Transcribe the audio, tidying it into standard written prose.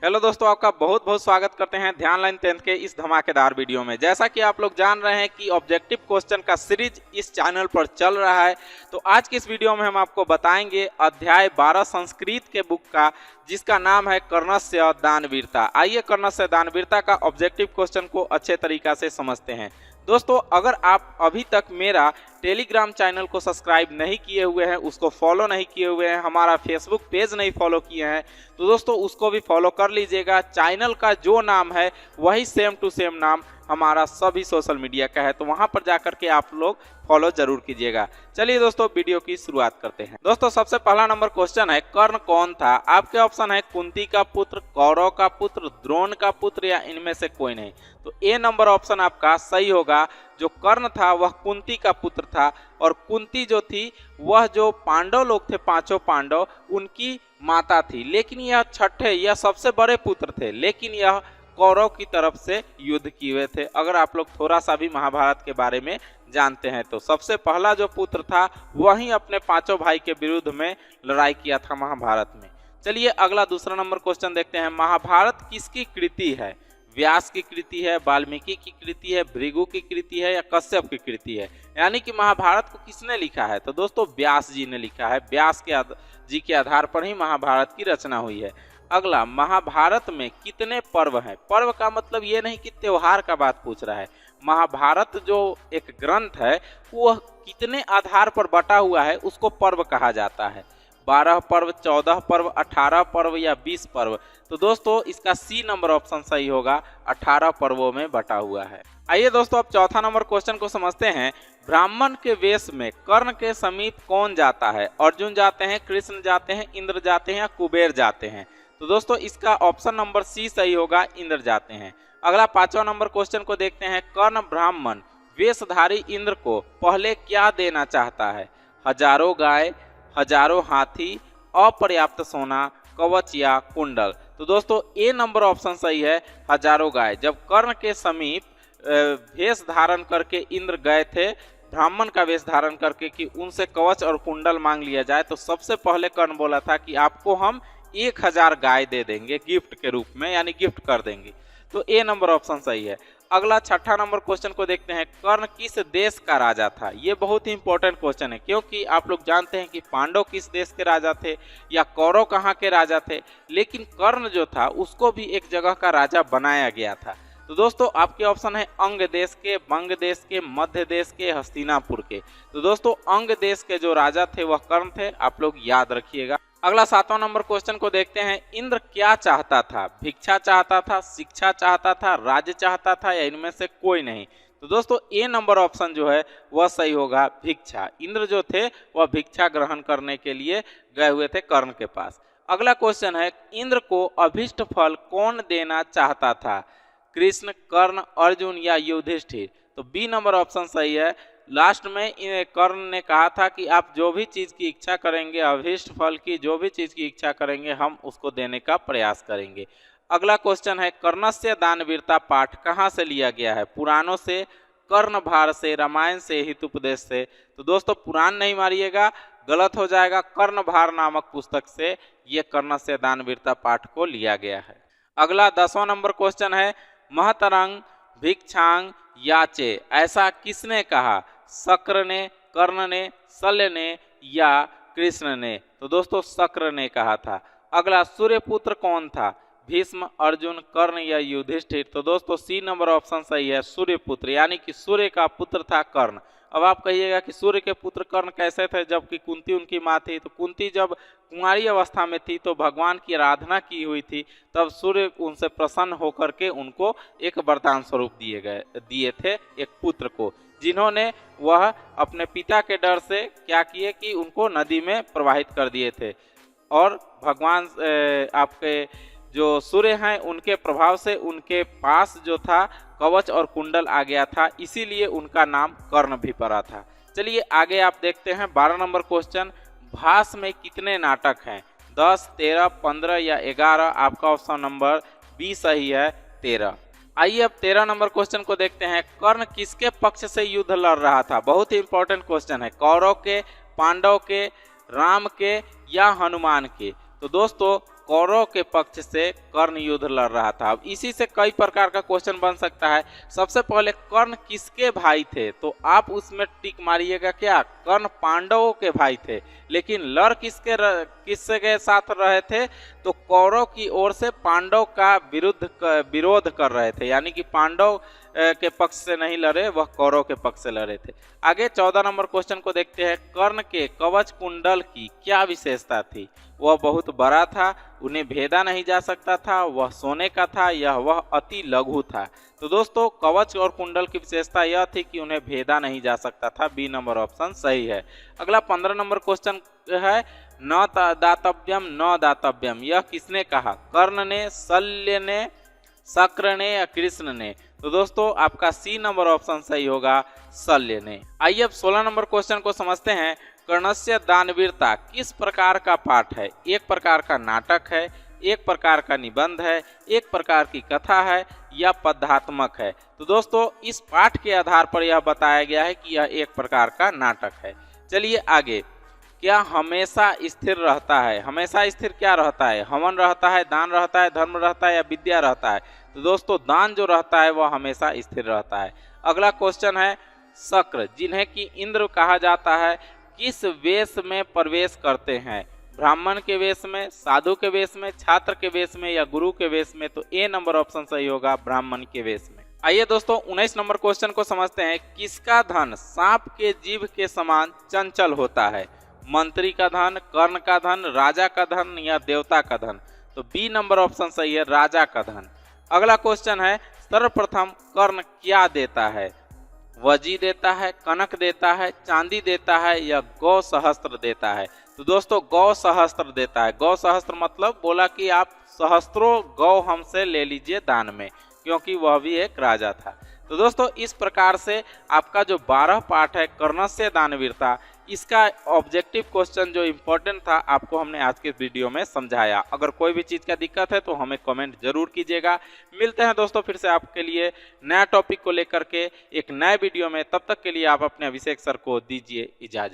Hello दोस्तों, आपका बहुत बहुत स्वागत करते हैं ध्यान लाइन 10th के इस धमाकेदार वीडियो में। जैसा कि आप लोग जान रहे हैं कि ऑब्जेक्टिव क्वेश्चन का सीरीज इस चैनल पर चल रहा है, तो आज की इस वीडियो में हम आपको बताएंगे अध्याय 12 संस्कृत के बुक का, जिसका नाम है कर्णस्य दानवीरता। आइए कर्णस्य दानवीरता का ऑब्जेक्टिव क्वेश्चन को अच्छे तरीका से समझते हैं। दोस्तों, अगर आप अभी तक मेरा टेलीग्राम चैनल को सब्सक्राइब नहीं किए हुए हैं, उसको फॉलो नहीं किए हुए हैं, हमारा फेसबुक पेज नहीं फॉलो किए हैं, तो दोस्तों उसको भी फॉलो कर लीजिएगा। चैनल का जो नाम है वही सेम टू सेम नाम हमारा सभी सोशल मीडिया का है, तो वहां पर जाकर के आप लोग फॉलो जरूर कीजिएगा। चलिए दोस्तों, वीडियो की शुरुआत करते हैं। दोस्तों, सबसे पहला नंबर क्वेश्चन है, कर्ण कौन था? आपके ऑप्शन है कुंती का पुत्र, कौरव का पुत्र, द्रोण का पुत्र या इनमें से कोई नहीं। तो ए नंबर ऑप्शन आपका सही होगा। जो कर्ण था वह कुंती का पुत्र था, और कुंती जो थी वह जो पांडव लोग थे, पांचों पांडव, उनकी माता थी। लेकिन यह छठे, यह सबसे बड़े पुत्र थे, लेकिन यह कौरव की तरफ से युद्ध किए हुए थे। अगर आप लोग थोड़ा सा भी महाभारत के बारे में जानते हैं तो सबसे पहला जो पुत्र था वही अपने पांचों भाई के विरुद्ध में लड़ाई किया था महाभारत में। चलिए अगला दूसरा नंबर क्वेश्चन देखते हैं। महाभारत किसकी कृति है? व्यास की कृति है, वाल्मीकि की कृति है, भृगु की कृति है या कश्यप की कृति है? यानी कि महाभारत को किसने लिखा है? तो दोस्तों व्यास जी ने लिखा है। व्यास जी के आधार पर ही महाभारत की रचना हुई है। अगला, महाभारत में कितने पर्व हैं? पर्व का मतलब ये नहीं कि त्योहार का बात पूछ रहा है। महाभारत जो एक ग्रंथ है वह कितने आधार पर बटा हुआ है उसको पर्व कहा जाता है। 12 पर्व, 14 पर्व, 18 पर्व या 20 पर्व? तो दोस्तों इसका सी नंबर ऑप्शन सही होगा, 18 पर्वों में बटा हुआ है। आइए दोस्तों, अब चौथा नंबर क्वेश्चन को समझते हैं। ब्राह्मण के वेश में कर्ण के समीप कौन जाता है? अर्जुन जाते हैं, कृष्ण जाते हैं, इंद्र जाते हैं या कुबेर जाते हैं? तो दोस्तों इसका ऑप्शन नंबर सी सही होगा, इंद्र जाते हैं। अगला पांचवा नंबर क्वेश्चन को देखते हैं। कर्ण ब्राह्मण वेशधारी इंद्र को पहले क्या देना चाहता है? हजारों गाय, हजारों हाथी, अपर्याप्त सोना, कवच या कुंडल? तो दोस्तों ए नंबर ऑप्शन सही है, हजारों गाय। जब कर्ण के समीप वेश धारण करके इंद्र गए थे, ब्राह्मण का वेश धारण करके, कि उनसे कवच और कुंडल मांग लिया जाए, तो सबसे पहले कर्ण बोला था कि आपको हम 1000 गाय दे देंगे गिफ्ट के रूप में, यानी गिफ्ट कर देंगे। तो ए नंबर ऑप्शन सही है। अगला छठा नंबर क्वेश्चन को देखते हैं। कर्ण किस देश का राजा था? ये बहुत ही इंपॉर्टेंट क्वेश्चन है, क्योंकि आप लोग जानते हैं कि पांडव किस देश के राजा थे या कौरव कहाँ के राजा थे, लेकिन कर्ण जो था उसको भी एक जगह का राजा बनाया गया था। तो दोस्तों आपके ऑप्शन है अंग देश के, बंग देश के, मध्य देश के, हस्तिनापुर के। तो दोस्तों अंग देश के जो राजा थे वह कर्ण थे, आप लोग याद रखिएगा। अगला सातवां नंबर क्वेश्चन को देखते हैं। इंद्र क्या चाहता था? भिक्षा चाहता था, शिक्षा चाहता था, राज्य चाहता था या इनमें से कोई नहीं? तो दोस्तों ए नंबर ऑप्शन जो है वह सही होगा, भिक्षा। इंद्र जो थे वह भिक्षा ग्रहण करने के लिए गए हुए थे कर्ण के पास। अगला क्वेश्चन है, इंद्र को अभिष्ट फल कौन देना चाहता था? कृष्ण, कर्ण, अर्जुन या युधिष्ठिर? तो बी नंबर ऑप्शन सही है। लास्ट में कर्ण ने कहा था कि आप जो भी चीज़ की इच्छा करेंगे, अभीष्ट फल की जो भी चीज़ की इच्छा करेंगे, हम उसको देने का प्रयास करेंगे। अगला क्वेश्चन है, कर्णस्य दानवीरता पाठ कहाँ से लिया गया है? पुराणों से, कर्णभार से, रामायण से, हितोपदेश से? तो दोस्तों पुराण नहीं मारिएगा, गलत हो जाएगा। कर्णभार नामक पुस्तक से ये कर्णस्य दानवीरता पाठ को लिया गया है। अगला 10वां नंबर क्वेश्चन है। महतरंग भिक्षांग याचे ऐसा किसने कहा? शक्र ने, कर्ण ने, शल्य ने या कृष्ण ने? तो दोस्तों शक्र ने कहा था। अगला, सूर्यपुत्र कौन था? भीष्म, अर्जुन, कर्ण या युधिष्ठिर? तो दोस्तों सी नंबर ऑप्शन सही है, सूर्यपुत्र, यानी कि सूर्य का पुत्र था कर्ण। अब आप कहिएगा कि सूर्य के पुत्र कर्ण कैसे थे जबकि कुंती उनकी माँ थी? तो कुंती जब कुंवारी अवस्था में थी तो भगवान की आराधना की हुई थी, तब सूर्य उनसे प्रसन्न होकर के उनको एक वरदान स्वरूप दिए थे एक पुत्र को, जिन्होंने वह अपने पिता के डर से क्या किए कि उनको नदी में प्रवाहित कर दिए थे। और भगवान आपके जो सूर्य हैं उनके प्रभाव से उनके पास जो था कवच और कुंडल आ गया था, इसीलिए उनका नाम कर्ण भी पड़ा था। चलिए आगे आप देखते हैं 12 नंबर क्वेश्चन। भास में कितने नाटक हैं? 10, 13, 15 या 11? आपका ऑप्शन नंबर बी सही है, 13। आइए अब 13 नंबर क्वेश्चन को देखते हैं। कर्ण किसके पक्ष से युद्ध लड़ रहा था? बहुत ही इंपॉर्टेंट क्वेश्चन है। कौरव के, पांडव के, राम के या हनुमान के? तो दोस्तों कौरव के पक्ष से कर्ण युद्ध लड़ रहा था। अब इसी से कई प्रकार का क्वेश्चन बन सकता है। सबसे पहले कर्ण किसके भाई थे, तो आप उसमें टिक मारिएगा क्या, कर्ण पांडवों के भाई थे। लेकिन लड़ किसके के साथ रहे थे, तो कौरव की ओर से पांडव का विरोध कर रहे थे, यानी कि पांडव के पक्ष से नहीं लड़े, वह कौरव के पक्ष से लड़े थे। आगे 14 नंबर क्वेश्चन को देखते हैं। कर्ण के कवच कुंडल की क्या विशेषता थी, वह बहुत बड़ा था, उन्हें भेदा नहीं जा सकता था, वह सोने का था, यह वह अति लघु था। तो दोस्तों कवच और कुंडल की विशेषता यह थी कि उन्हें भेदा नहीं जा सकता था। बी नंबर ऑप्शन सही है। अगला 15 नंबर क्वेश्चन है, न दातव्यम न दातव्यम, यह किसने कहा, कर्ण ने, शल्य ने, शक्र ने या कृष्ण ने। तो दोस्तों आपका सी नंबर ऑप्शन सही होगा, शल्य ने। आइए अब 16 नंबर क्वेश्चन को समझते हैं। कर्णस्य दानवीरता किस प्रकार का पाठ है, एक प्रकार का नाटक है, एक प्रकार का निबंध है, एक प्रकार की कथा है या पद्यात्मक है। तो दोस्तों इस पाठ के आधार पर यह बताया गया है कि यह एक प्रकार का नाटक है। चलिए आगे, क्या हमेशा स्थिर रहता है, हमेशा स्थिर क्या रहता है, हवन रहता है, दान रहता है, धर्म रहता है या विद्या रहता है। तो दोस्तों दान जो रहता है वह हमेशा स्थिर रहता है। अगला क्वेश्चन है, शक्र जिन्हें कि इंद्र कहा जाता है किस वेश में प्रवेश करते हैं, ब्राह्मण के वेश में, साधु के वेश में, छात्र के वेश में या गुरु के वेश में। तो ए नंबर ऑप्शन सही होगा, ब्राह्मण के वेश में। आइए दोस्तों 19 नंबर क्वेश्चन को समझते हैं। किसका धन सांप के जीभ के समान चंचल होता है, मंत्री का धन, कर्ण का धन, राजा का धन या देवता का धन। तो बी नंबर ऑप्शन सही है, राजा का धन। अगला क्वेश्चन है, सर्वप्रथम कर्ण क्या देता है, वजी देता है, कनक देता है, चांदी देता है या गौ सहस्त्र देता है। तो दोस्तों गौ सहस्त्र देता है। गौ सहस्त्र मतलब बोला कि आप सहस्त्रों गौ हमसे ले लीजिए दान में, क्योंकि वह भी एक राजा था। तो दोस्तों इस प्रकार से आपका जो 12 पार्ट है कर्णस्य दानवीरता, इसका ऑब्जेक्टिव क्वेश्चन जो इम्पोर्टेंट था आपको हमने आज के वीडियो में समझाया। अगर कोई भी चीज़ का दिक्कत है तो हमें कमेंट जरूर कीजिएगा। मिलते हैं दोस्तों फिर से आपके लिए नया टॉपिक को लेकर के एक नए वीडियो में। तब तक के लिए आप अपने अभिषेक सर को दीजिए इजाज़त।